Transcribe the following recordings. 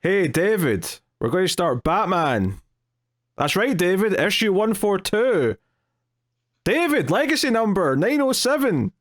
Hey, David, we're going to start Batman. That's right, David, issue 142. David, legacy number 907.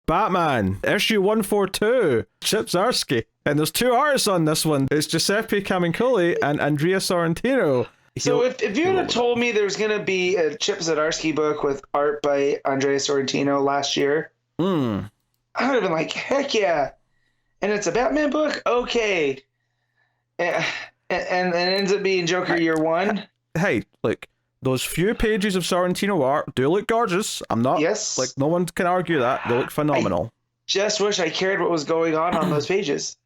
Batman, issue 142. Chip Zdarsky. And there's two artists on this one. It's Giuseppe Camuncoli and Andrea Sorrentino. So if you had told me there was going to be a Chip Zdarsky book with art by Andrea Sorrentino last year, I would have been like, heck yeah. And it's a Batman book? Okay. And it ends up being Joker year one. Hey, look, those few pages of Sorrentino art do look gorgeous. I'm not, like, no one can argue that. They look phenomenal. Just wish I cared what was going on those pages.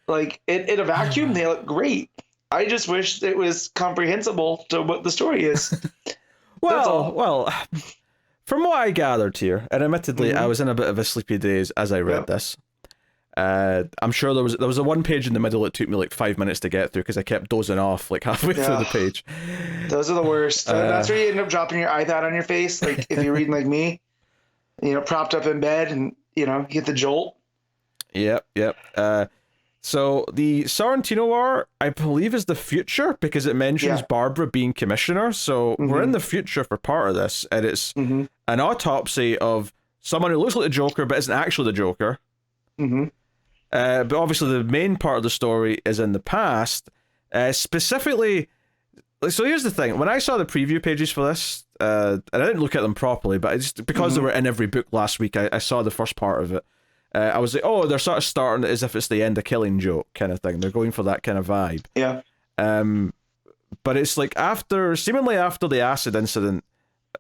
Like, in a vacuum, they look great. I just wish it was comprehensible to what the story is. Well, from what I gathered here, and admittedly, I was in a bit of a sleepy daze as I read this. I'm sure there was a one page in the middle that took me like 5 minutes to get through because I kept dozing off like halfway through the page. Those are the worst. That's where you end up dropping your iPad on your face, like if you're reading like me, propped up in bed and you get the jolt. Yep. So the Sorrentino art, I believe, is the future because it mentions Barbara being commissioner. So we're in the future for part of this, and it's an autopsy of someone who looks like the Joker but isn't actually the Joker. But obviously the main part of the story is in the past. Specifically, so here's the thing. When I saw the preview pages for this, and I didn't look at them properly, but because they were in every book last week, I saw the first part of it. I was like, oh, they're sort of starting as if it's the end of Killing Joke kind of thing. They're going for that kind of vibe. Yeah. But it's like seemingly after the acid incident,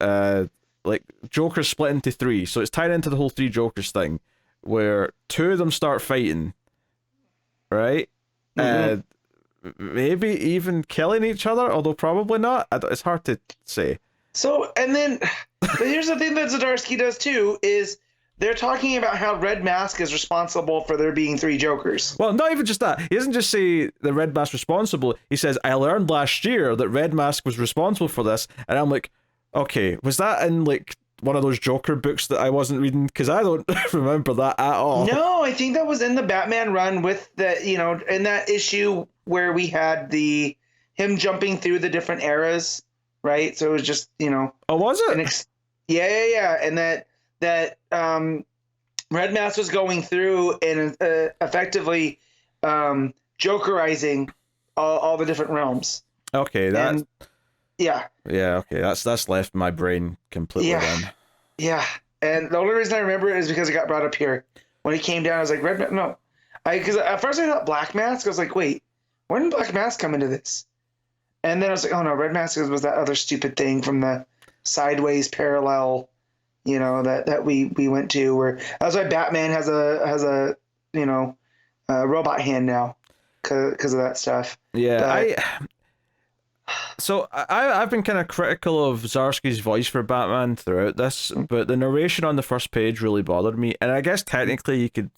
like Joker's split into three. So it's tied into the whole three Jokers thing, where two of them start fighting, right? Maybe even killing each other, although probably not. It's hard to say. So, but here's the thing that Zdarsky does too, is they're talking about how Red Mask is responsible for there being three Jokers. Well, not even just that. He doesn't just say the Red Mask responsible. He says, I learned last year that Red Mask was responsible for this. And I'm like, okay, was that in like one of those Joker books that I wasn't reading? Because I don't remember that at all. No, I think that was in the Batman run with the, in that issue where we had him jumping through the different eras, right? So it was just, Oh, was it? Yeah. And that Red Mask was going through and effectively Jokerizing all the different realms. Okay, yeah, okay, that's left my brain completely then. Yeah, and the only reason I remember it is because it got brought up here. When he came down, I was like, because at first I thought Black Mask. I was like, wait, when did Black Mask come into this? And then I was like, oh no, Red Mask was that other stupid thing from the sideways parallel, that we went to, where that's why Batman has a robot hand now because of that stuff. Yeah, I've been kind of critical of Zdarsky's voice for Batman throughout this, but the narration on the first page really bothered me. And I guess technically you could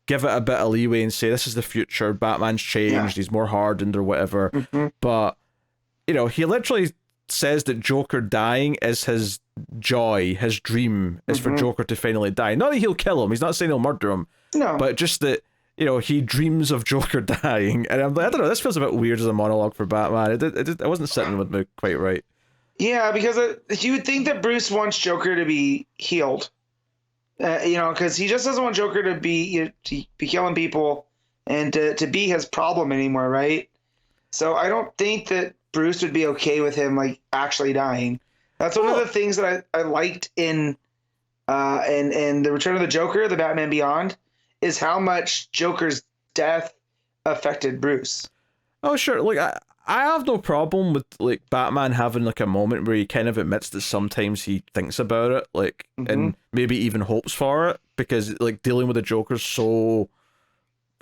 give it a bit of leeway and say this is the future, Batman's changed, he's more hardened or whatever. But he literally says that Joker dying is his joy, his dream is for Joker to finally die. Not that he'll kill him, he's not saying he'll murder him, but just that he dreams of Joker dying. And I'm like, I don't know, this feels a bit weird as a monologue for Batman. It wasn't sitting with me quite right. Yeah, because you would think that Bruce wants Joker to be healed, because he just doesn't want Joker to be killing people and to be his problem anymore, right? So I don't think that Bruce would be okay with him like actually dying. That's one of the things that I liked in the Return of the Joker, the Batman Beyond, is how much Joker's death affected Bruce. Oh sure, like I have no problem with like Batman having like a moment where he kind of admits that sometimes he thinks about it, like and maybe even hopes for it, because like dealing with the Joker's so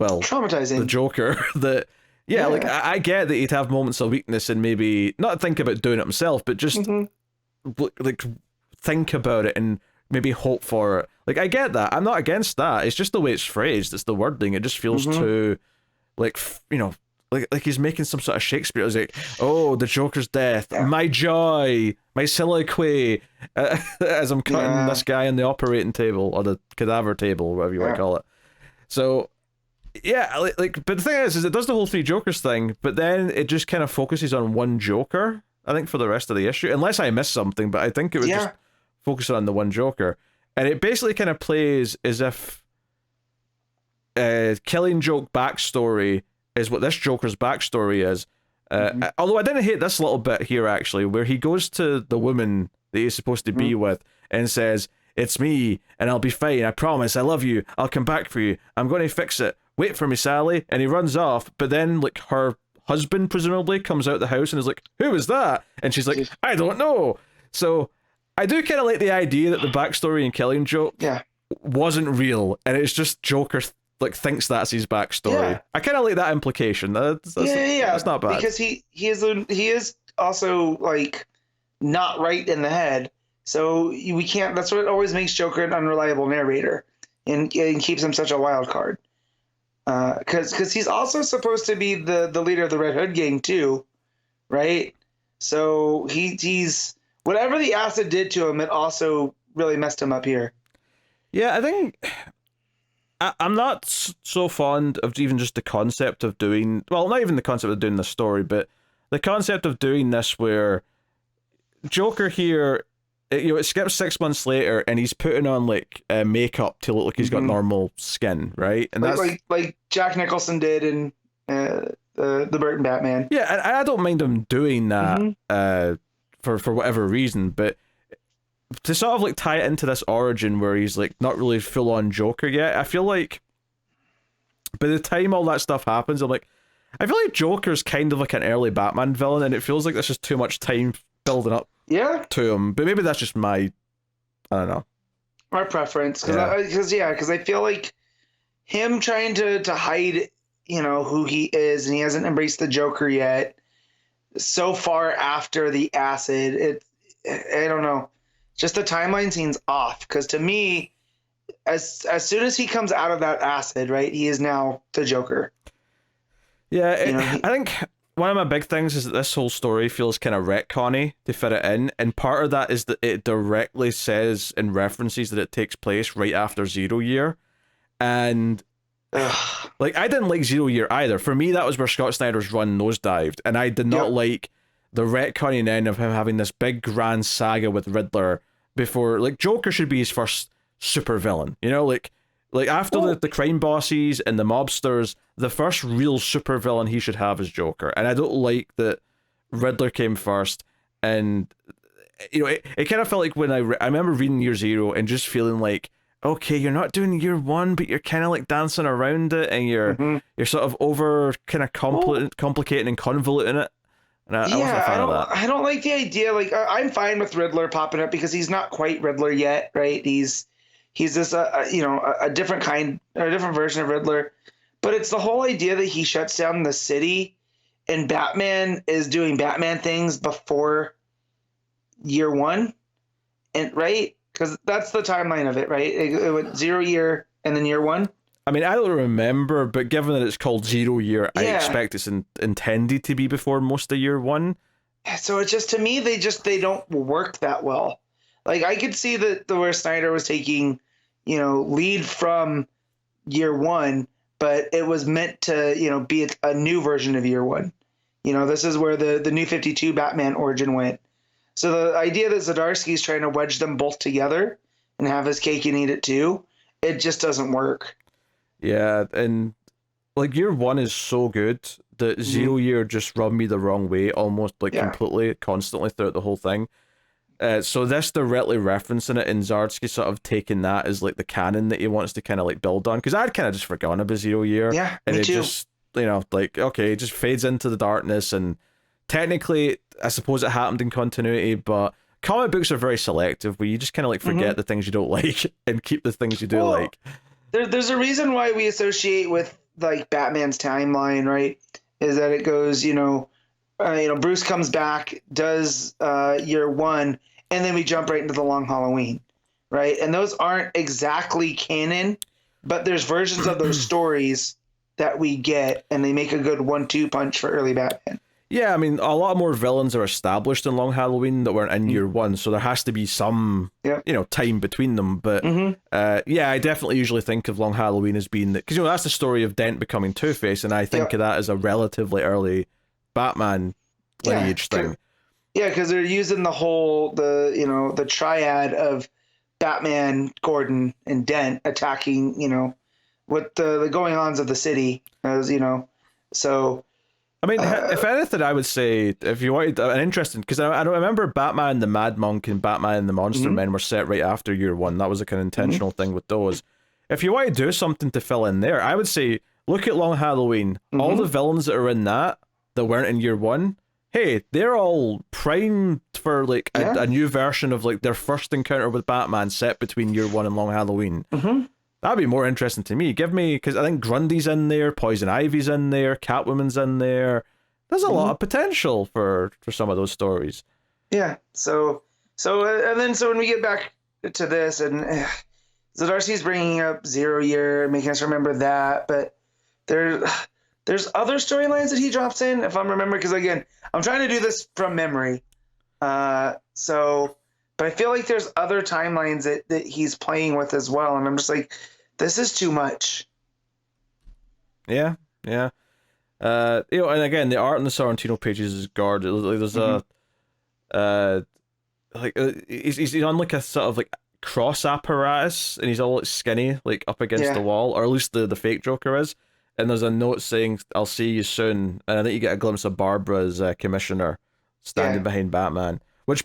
traumatizing. The Joker that. Yeah, like I get that he'd have moments of weakness and maybe not think about doing it himself, but just like think about it and maybe hope for it. Like I get that. I'm not against that. It's just the way it's phrased. It's the wording. It just feels too, like like he's making some sort of Shakespeare. It was like, oh, the Joker's death, my joy, my soliloquy, as I'm cutting this guy on the operating table or the cadaver table, whatever you want to call it. So yeah, like, but the thing is it does the whole three Jokers thing, but then it just kind of focuses on one Joker, I think, for the rest of the issue, unless I missed something, but I think it was just focusing on the one Joker, and it basically kind of plays as if Killing Joke backstory is what this Joker's backstory is. Although I didn't hate this little bit here, actually, where he goes to the woman that he's supposed to be with and says, "It's me, and I'll be fine. I promise. I love you. I'll come back for you. I'm going to fix it. Wait for me, Sally." And he runs off, but then, like, her husband, presumably, comes out the house and is like, "Who was that?" And she's like, "I don't know." So I do kind of like the idea that the backstory in Killing Joke wasn't real, and it's just Joker like thinks that's his backstory. Yeah. I kind of like that implication. That's not bad, because he is also like not right in the head, so we can't. That's what always makes Joker an unreliable narrator, and keeps him such a wild card. Because he's also supposed to be the leader of the Red Hood gang too, right? So he's whatever the acid did to him, it also really messed him up here. Yeah, I think I'm not so fond of even just the concept of doing, well, not even the concept of doing the story, but the concept of doing this where Joker here, it skips 6 months later and he's putting on like makeup to look like he's got normal skin, right? And like Jack Nicholson did in the Burton Batman. Yeah, and I don't mind him doing that for whatever reason, but to sort of like tie it into this origin where he's like not really full on Joker yet, I feel like by the time all that stuff happens, I feel like Joker's kind of like an early Batman villain, and it feels like there's just too much time building up to him. But maybe that's just I don't know, my preference, because I feel like him trying to hide, who he is, and he hasn't embraced the Joker yet. So far after the acid, I don't know. Just the timeline seems off, because to me, as soon as he comes out of that acid, right, he is now the Joker. Yeah, I think one of my big things is that this whole story feels kind of retconny to fit it in, and part of that is that it directly says and references that it takes place right after 0 Year, and like I didn't like 0 Year either. For me, that was where Scott Snyder's run nosedived, and I did not like the retconning end of him having this big grand saga with Riddler before, like, Joker should be his first super villain, like after the crime bosses and the mobsters, the first real super villain he should have is Joker. And I don't like that Riddler came first, and it kind of felt like when I remember reading Year Zero and just feeling like, okay, you're not doing Year One, but you're kind of like dancing around it, and you're sort of over kind of complicating and convoluting it. And I wasn't a fan of that. I don't like the idea. Like, I'm fine with Riddler popping up because he's not quite Riddler yet, right? He's this a different kind or a different version of Riddler. But it's the whole idea that he shuts down the city, and Batman is doing Batman things before Year One, and right, because that's the timeline of it, right? It went 0 Year and then Year One. I mean, I don't remember, but given that it's called 0 Year, I expect it's intended to be before most of Year One. So it's just, to me, they don't work that well. Like, I could see that where Snyder was taking, lead from Year One, but it was meant to, be a new version of Year One. This is where the New 52 Batman origin went. So the idea that Zdarsky's trying to wedge them both together and have his cake and eat it too, it just doesn't work. Yeah, and like Year One is so good that 0 Year just rubbed me the wrong way, almost like completely, constantly throughout the whole thing. So this directly referencing it, and Zdarsky sort of taking that as like the canon that he wants to kind of like build on, because I'd kind of just forgotten about 0 Year. Yeah, and me it too. Just like, okay, it just fades into the darkness, and technically, I suppose it happened in continuity, but comic books are very selective, where you just kind of like forget the things you don't like and keep the things you do like. There's a reason why we associate with like Batman's timeline, right? Is that it goes, Bruce comes back, does Year One, and then we jump right into the Long Halloween, right? And those aren't exactly canon, but there's versions of those stories that we get, and they make a good 1-2 punch for early Batman. Yeah, I mean, a lot more villains are established in Long Halloween that weren't in year one, so there has to be some, time between them. But yeah, I definitely usually think of Long Halloween as being because that's the story of Dent becoming Two-Face, and I think of that as a relatively early Batman lineage thing. Yeah, because they're using the triad of Batman, Gordon, and Dent attacking, what the going-ons of the city, as so. I mean, if anything, I would say if you wanted an interesting, because I remember Batman the Mad Monk and Batman the Monster Men were set right after year one. That was like an intentional thing with those. If you want to do something to fill in there, I would say look at Long Halloween. All the villains that are in that weren't in year one, hey, they're all primed for like a new version of like their first encounter with Batman set between year one and Long Halloween. That'd be more interesting to me. Give me, because I think Grundy's in there, Poison Ivy's in there, Catwoman's in there. There's a lot of potential for some of those stories. Yeah. So when we get back to this, and Zdarsky's bringing up Zero Year, making us remember that, but there's other storylines that he drops in, if I'm remembering, because again, I'm trying to do this from memory. But I feel like there's other timelines that he's playing with as well, and I'm just like, this is too much. Yeah. And again, the art in the Sorrentino pages is guarded. Like, there's he's on like a sort of like cross apparatus, and he's all like skinny, like up against the wall, or at least the fake Joker is. And there's a note saying, "I'll see you soon." And I think you get a glimpse of Barbara as commissioner standing behind Batman, which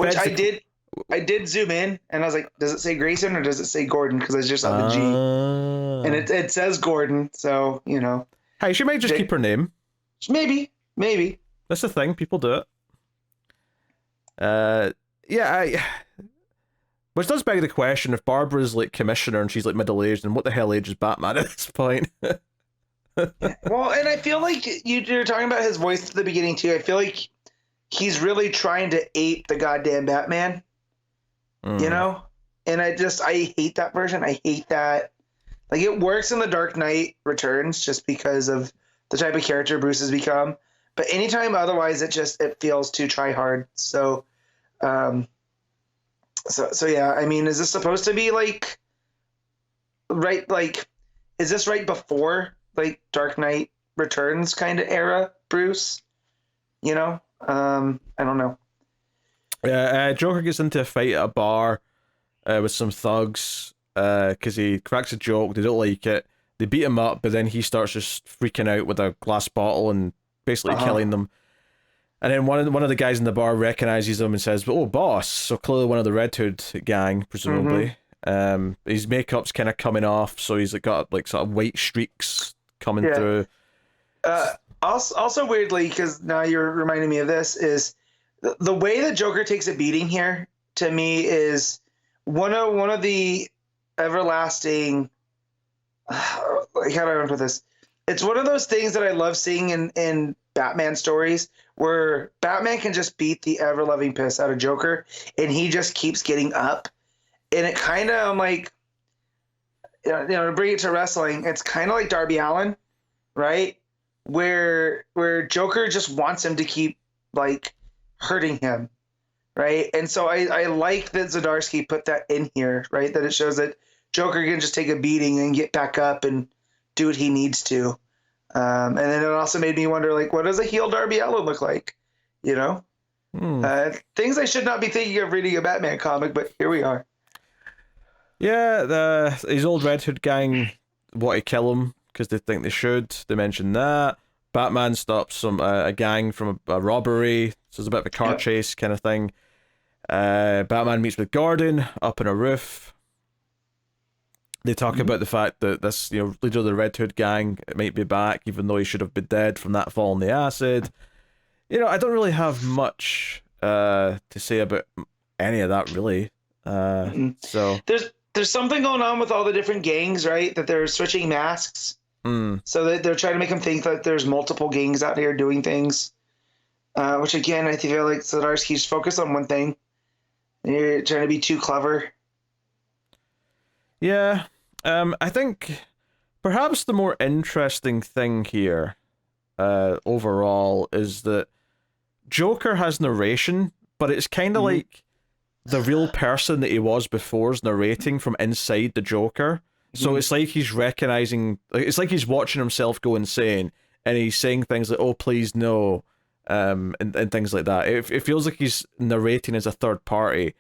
I did zoom in, and I was like, does it say Grayson or does it say Gordon? Because I just saw the G. And it says Gordon, so, Hey, she might just keep her name. Maybe. That's the thing, people do it. Which does beg the question, if Barbara's like commissioner and she's like middle-aged, then what the hell age is Batman at this point? Well, and I feel like you're talking about his voice at the beginning, too. I feel like he's really trying to ape the goddamn Batman. And I hate that version. I hate that. Like, it works in The Dark Knight Returns just because of the type of character Bruce has become. But anytime otherwise, it feels too try hard. So yeah, I mean, is this supposed to be like, right? Like, is this right before like Dark Knight Returns kind of era, Bruce? I don't know. Joker gets into a fight at a bar with some thugs because he cracks a joke. They don't like it. They beat him up, but then he starts just freaking out with a glass bottle and basically killing them. And then one of the guys in the bar recognizes him and says, "Oh, boss!" So clearly one of the Red Hood gang, presumably. His makeup's kind of coming off, so he's got like sort of white streaks coming through. Also weirdly, because now you're reminding me of this, is the way that Joker takes a beating here to me is one of the everlasting. How do I put this? It's one of those things that I love seeing in Batman stories where Batman can just beat the ever loving piss out of Joker, and he just keeps getting up. And it kind of, I'm like, to bring it to wrestling, it's kind of like Darby Allin, right? Where Joker just wants him to keep like hurting him, right? And so I like that Zdarsky put that in here, right? That it shows that Joker can just take a beating and get back up and do what he needs to. And then it also made me wonder, like, what does a heel Darby Allin look like? Things I should not be thinking of reading a Batman comic, but here we are. Yeah, his old Red Hood gang want to kill him because they think they should. They mention that. Batman stops a gang from a robbery, so it's a bit of a car chase kind of thing. Batman meets with Gordon up on a roof. They talk about the fact that this, leader of the Red Hood gang might be back, even though he should have been dead from that fall in the acid. I don't really have much to say about any of that, really. So there's something going on with all the different gangs, right? That they're switching masks. So they're trying to make them think that there's multiple gangs out here doing things. Which again, I feel like Zdarsky's focused on one thing. You're trying to be too clever. Yeah. I think Perhaps the more interesting thing here, overall, is that Joker has narration, but it's kind of like the real person that he was before is narrating from inside the Joker. So it's like he's recognizing, it's like he's watching himself go insane, and he's saying things like, "Oh, please no," and things like that. It feels like he's narrating as a third party,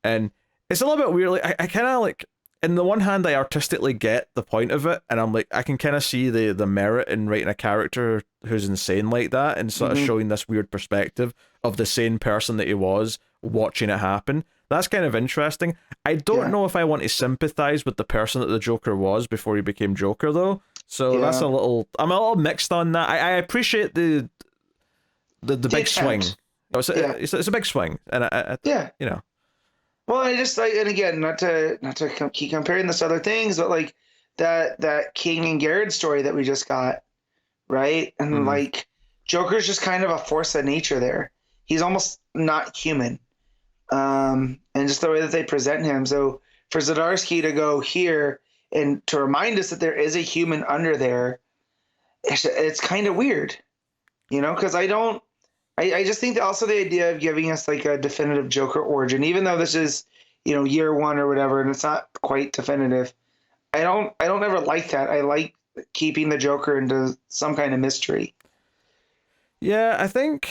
and it's a little bit weird. Like I kind of like, in the one hand, I artistically get the point of it, and I'm like, I can kind of see the merit in writing a character who's insane like that, and sort of showing this weird perspective of the sane person that he was watching it happen. That's kind of interesting. I don't know if I want to sympathize with the person that the Joker was before he became Joker, though. So that's I'm a little mixed on that. I appreciate the big swing. It's a big swing, and you know. Well, I just like, and again, not to keep comparing this to other things, but like that King and Garrett story that we just got, right? And like Joker's just kind of a force of nature there. He's almost not human, and just the way that they present him. So for Zdarsky to go here and to remind us that there is a human under there, it's kind of weird, because I just think that also the idea of giving us like a definitive Joker origin, even though this is, year one or whatever, and it's not quite definitive. I don't ever like that. I like keeping the Joker into some kind of mystery. Yeah, I think.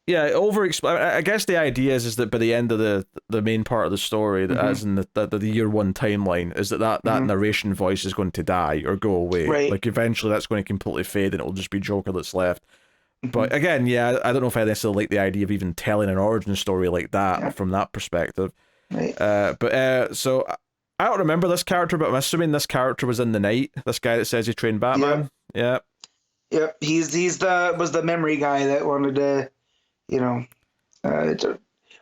Yeah, I guess the idea is that by the end of the main part of the story, that as in the year one timeline, is that narration voice is going to die or go away. Right. Like eventually that's going to completely fade and it'll just be Joker that's left. But again, yeah, I don't know if I necessarily like the idea of even telling an origin story like that from that perspective. Right. So I don't remember this character, but I'm assuming this character was in The Knight. This guy that says he trained Batman. Yeah. Yep. He's was the memory guy that wanted to,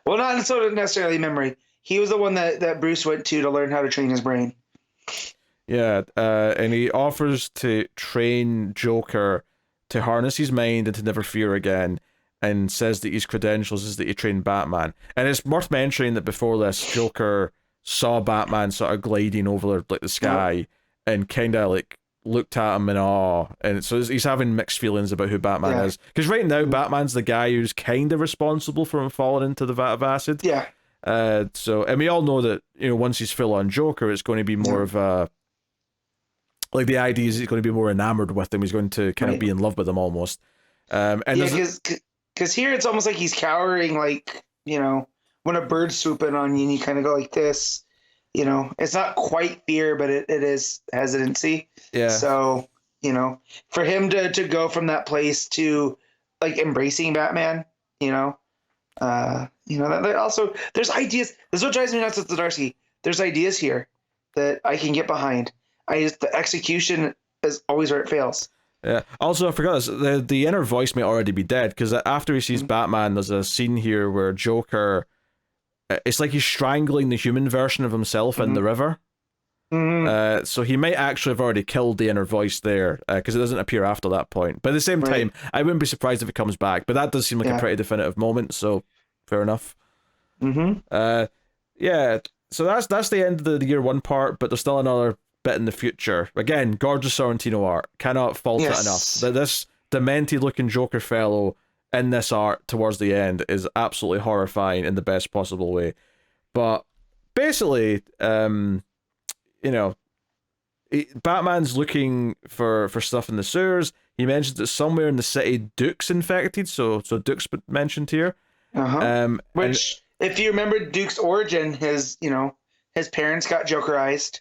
well, not so necessarily memory. He was the one that Bruce went to learn how to train his brain. Yeah. And he offers to train Joker to harness his mind and to never fear again, and says that his credentials is that he trained Batman. And it's worth mentioning that before this, Joker saw Batman sort of gliding over like the sky and kind of like looked at him in awe, and so he's having mixed feelings about who Batman is, because right now Batman's the guy who's kind of responsible for him falling into the vat of acid. So, and we all know that once he's full on Joker, it's going to be more of a, like, the idea is he's going to be more enamored with him. He's going to kind of be in love with him almost. And because here it's almost like he's cowering, like, when a bird's swooping on you and you kind of go like this, it's not quite fear, but it is hesitancy. Yeah. So, for him to go from that place to like embracing Batman, that also, there's ideas. This is what drives me nuts with Zdarsky. There's ideas here that I can get behind. The execution is always where it fails. Yeah. Also, I forgot this. The inner voice may already be dead, because after he sees Batman, there's a scene here where Joker, it's like he's strangling the human version of himself in the river. So he might actually have already killed the inner voice there, because it doesn't appear after that point. But at the same time, I wouldn't be surprised if it comes back. But that does seem like a pretty definitive moment, so fair enough. Yeah. So that's the end of the year one part, but there's still another bit in the future. Again, gorgeous Sorrentino art. Cannot fault it enough. This demented looking Joker fellow in this art towards the end is absolutely horrifying in the best possible way. But basically, Batman's looking for stuff in the sewers. He mentions that somewhere in the city Duke's infected, so Duke's mentioned here. Which, if you remember Duke's origin, his parents got Jokerized.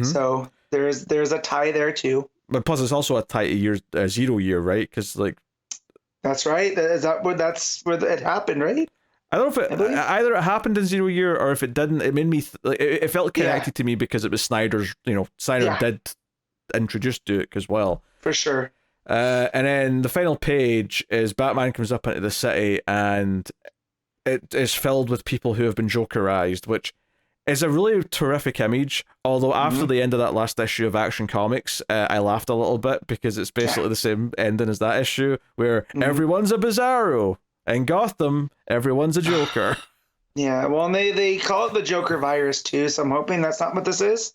So there's a tie there too. But plus, it's also a tie to 0 year, right? Because like, that's right. That's where it happened, right? I don't know if either it happened in 0 year or if it didn't. It made me it felt connected to me because it was Snyder's. Snyder did introduce Duke as well, for sure. And then the final page is Batman comes up into the city and it is filled with people who have been Jokerized, which is a really terrific image, although after the end of that last issue of Action Comics, I laughed a little bit because it's basically the same ending as that issue, where everyone's a Bizarro. In Gotham, everyone's a Joker. Yeah, well, and they call it the Joker virus too, so I'm hoping that's not what this is.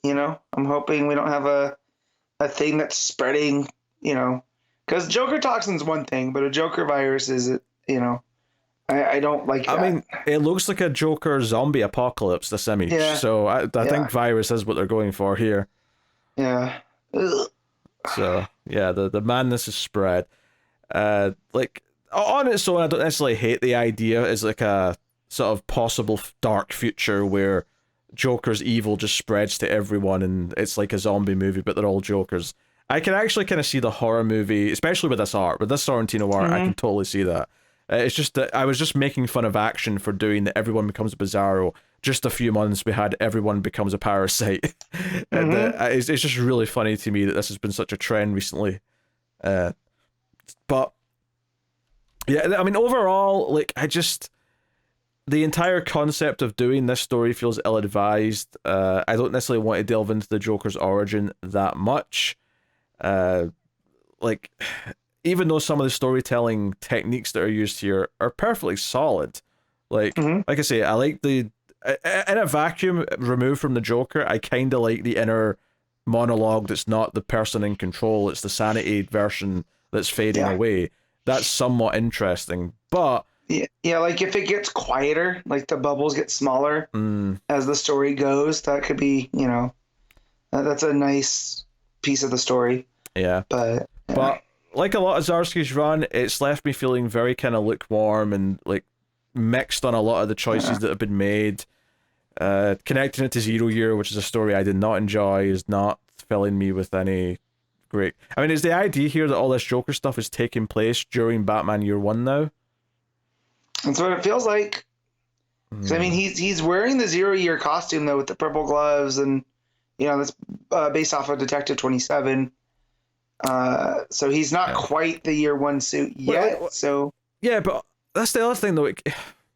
You know, I'm hoping we don't have a thing that's spreading. You know, because Joker toxin's one thing, but a Joker virus is, you know, I don't like that. I mean, it looks like a Joker zombie apocalypse, this image. Yeah. So I think virus is what they're going for here. Yeah. Ugh. So yeah, the madness is spread. Like on its own, I don't necessarily hate the idea as like a sort of possible dark future where Joker's evil just spreads to everyone and it's like a zombie movie, but they're all Jokers. I can actually kind of see the horror movie, especially with this art, with this Sorrentino art. I can totally see that. It's just that I was just making fun of Action for doing that. Everyone becomes a Bizarro. Just a few months we had everyone becomes a parasite. And it's just really funny to me that this has been such a trend recently. But yeah, I mean, overall, like, the entire concept of doing this story feels ill-advised. I don't necessarily want to delve into the Joker's origin that much. Like, even though some of the storytelling techniques that are used here are perfectly solid, like I say, I like in a vacuum removed from the Joker, I kind of like the inner monologue that's not the person in control, it's the sanity version that's fading away. That's somewhat interesting, but yeah, like if it gets quieter, like the bubbles get smaller as the story goes, that could be, you know, that's a nice piece of the story. Yeah, but like a lot of Zdarsky's run, it's left me feeling very kind of lukewarm and like mixed on a lot of the choices that have been made. Connecting it to Zero Year, which is a story I did not enjoy, is not filling me with any great. I mean, is the idea here that all this Joker stuff is taking place during Batman Year One now? That's what it feels like. I mean, he's wearing the 0 Year costume though, with the purple gloves, and you know that's based off of Detective 27. So he's not quite the Year One suit yet. So yeah, but that's the other thing though. It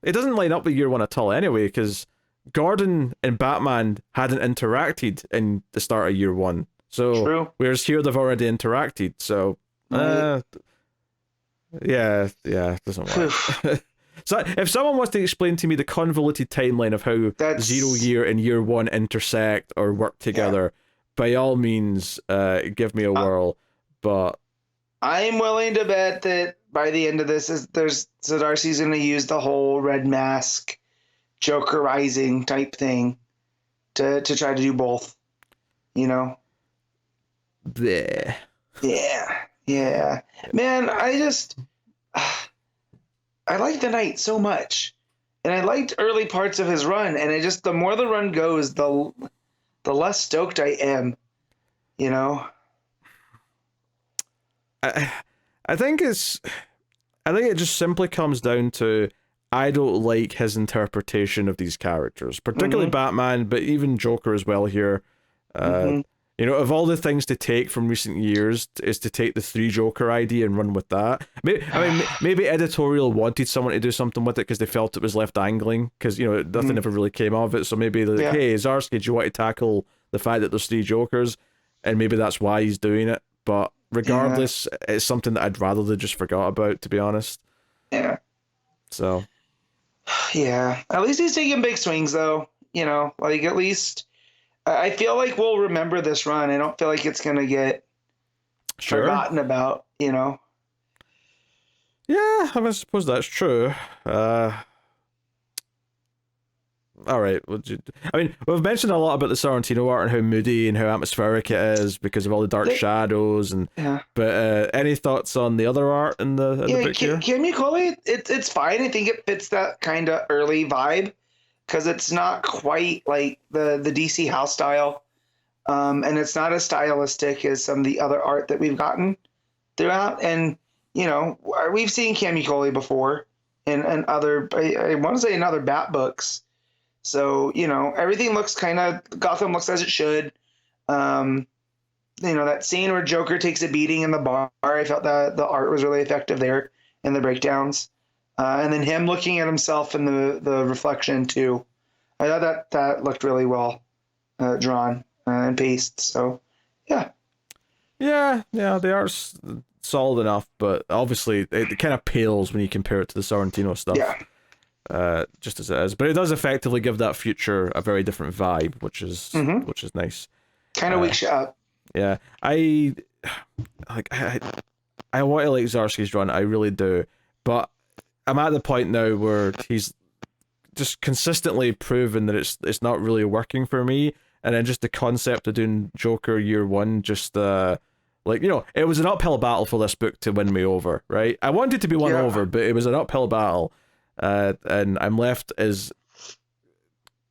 doesn't line up with Year One at all anyway, because Gordon and Batman hadn't interacted in the start of Year One. So true. Whereas here they've already interacted. So yeah, it doesn't work. So if someone wants to explain to me the convoluted timeline of how 0 Year and Year One intersect or work together, by all means, give me a whirl. But I'm willing to bet that by the end of this, Zdarsky's going to use the whole Red Mask, Jokerizing type thing to try to do both. You know. Bleh. Yeah. Man, I like the Knight so much, and I liked early parts of his run, and the more the run goes, the less stoked I am, you know. I think it just simply comes down to I don't like his interpretation of these characters, particularly Batman, but even Joker as well here. You know, of all the things to take from recent years is to take the 3 Joker idea and run with that. Maybe editorial wanted someone to do something with it because they felt it was left dangling, because, you know, nothing ever really came of it. So maybe they're like, hey, Zdarsky, do you want to tackle the fact that there's 3 Jokers? And maybe that's why he's doing it. But regardless, it's something that I'd rather they just forgot about, to be honest. Yeah. So. Yeah. At least he's taking big swings, though. You know, like at least I feel like we'll remember this run. I don't feel like it's going to get forgotten about, you know? Yeah, I mean, I suppose that's true. All right. I mean, we've mentioned a lot about the Sorrentino art and how moody and how atmospheric it is because of all the dark shadows. But any thoughts on the other art in the book here? Camicoli, it's fine. I think it fits that kind of early vibe because it's not quite like the DC house style, and it's not as stylistic as some of the other art that we've gotten throughout. And you know, we've seen Camicoli before in other, I want to say in other Bat books. So, you know, everything looks Gotham looks as it should. You know, that scene where Joker takes a beating in the bar, I felt that the art was really effective there in the breakdowns. And then him looking at himself in the reflection too. I thought that looked really well drawn and paced. So, yeah. Yeah, the art's solid enough, but obviously it kind of pales when you compare it to the Sorrentino stuff. Yeah. Just as it is, but it does effectively give that future a very different vibe, which is nice. Kind of wakes you up. Yeah, I want to like Zdarsky's run, I really do, but I'm at the point now where he's just consistently proven that it's not really working for me, and then just the concept of doing Joker year one, just like, you know, it was an uphill battle for this book to win me over, right? I wanted to be won over, but it was an uphill battle, and I'm left as,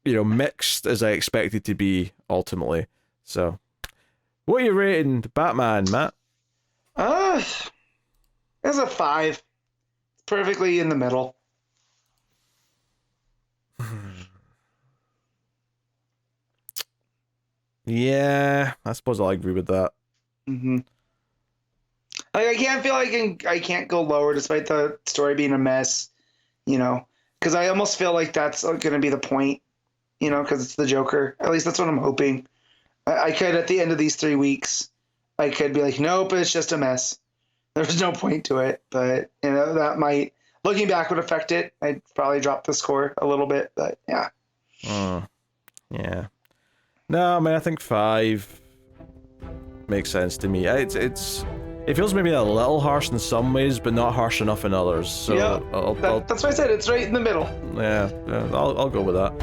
you know, mixed as I expected to be ultimately. So, what are you rating Batman, Matt? It's a 5. Perfectly in the middle. Yeah, I suppose I'll agree with that. Mm-hmm. Like, I can't feel like I can't go lower despite the story being a mess, you know, because I almost feel like that's going to be the point, you know, because it's the Joker. At least that's what I'm hoping. I could, at the end of these 3 weeks, I could be like, nope, it's just a mess. There's no point to it. But, you know, that might, looking back, would affect it. I'd probably drop the score a little bit, but yeah. Yeah. No, I mean, I think 5 makes sense to me. It feels maybe a little harsh in some ways, but not harsh enough in others. So yeah, that's why I said it's right in the middle. Yeah, I'll go with that.